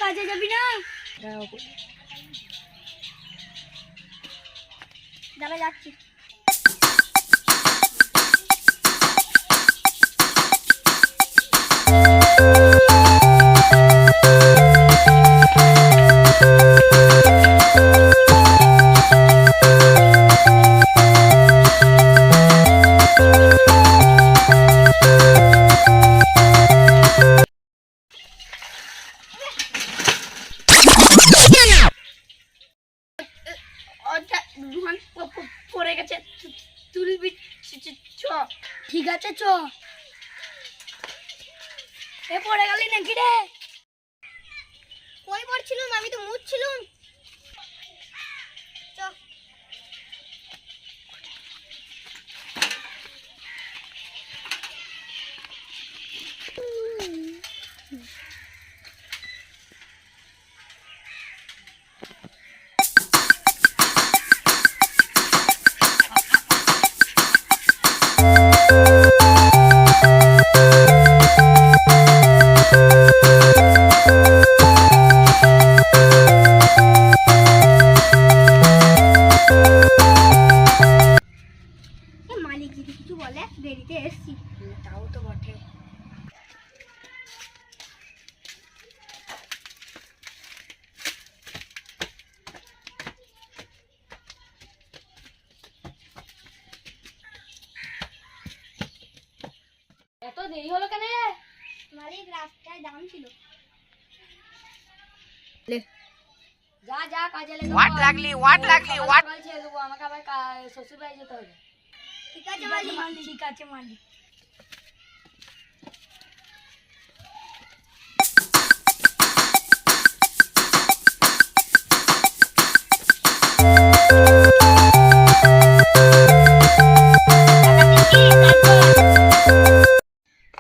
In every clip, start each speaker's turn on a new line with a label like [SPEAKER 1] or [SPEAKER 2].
[SPEAKER 1] কাজে যাবি না? দাঁড়া যাচ্ছি। পড়ে গেছে, তুলবি? চ। ঠিক আছে চ। এ পড়ে গেলি নাকি রে? কই পড়ছিলাম? আমি তো মুছছিলাম। চ। মালিক যদি কিছু বলে দেরিতে এসছি। তাও তো বটে। এত দেরি হলো কেন? মালিক রাস্তায় দাম ছিল। যা যা কাজে লেগে।
[SPEAKER 2] হোয়াট লাগলি
[SPEAKER 1] ছেড়ে দেবো, আমাকে আবার শ্বশুর বাড়ি যেতে হবে। ঠিক আছে মালিক। ঠিক আছে মালিক।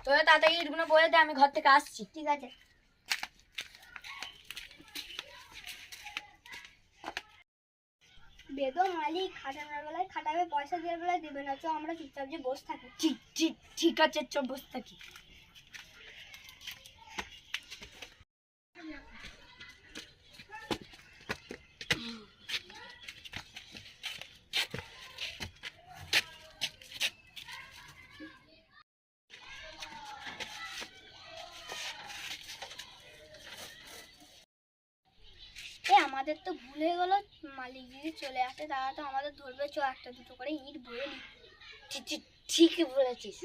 [SPEAKER 1] তোরা তাড়াতাড়ি ইটগুলো বলে দে, আমি ঘর থেকে আসছি। ঠিক আছে। বেদো মালিক খাটানোর বেলায় খাটাবে, পয়সা দেওয়ার বেলায় দেবে না। চ আমরা চুপচাপ যে বসে থাকি। ঠিক আছে চ বসে থাকি। আমাদের তো ভুল হয়ে গেল। মালিক যদি চলে আসে তারা তো আমাদের ধরবে। চ একটা দুটো করে ইট ভরে নি। ঠিকই বলেছিস।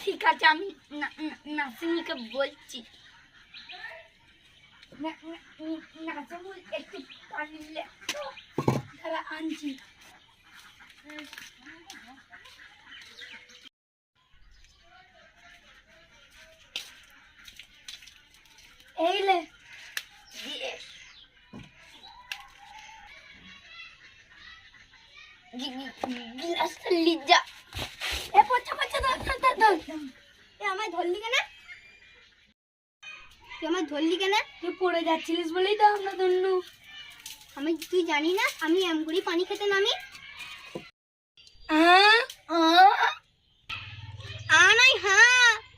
[SPEAKER 1] ঠিক আছে, আমি নাসিমকে বলছি। নাসিমুল একটু পারলে তারা আনছি। এইলে গিলাসটা লিজা। এ পচা পচা ধর। এ আমায় ধরলি কেন? তুই আমায় ধরলি কেন? তুই পড়ে যাচ্ছিলিস বলেই তো আমরা ধরলু। তুই জানি না আমি এম করে পানি খেতে নামি?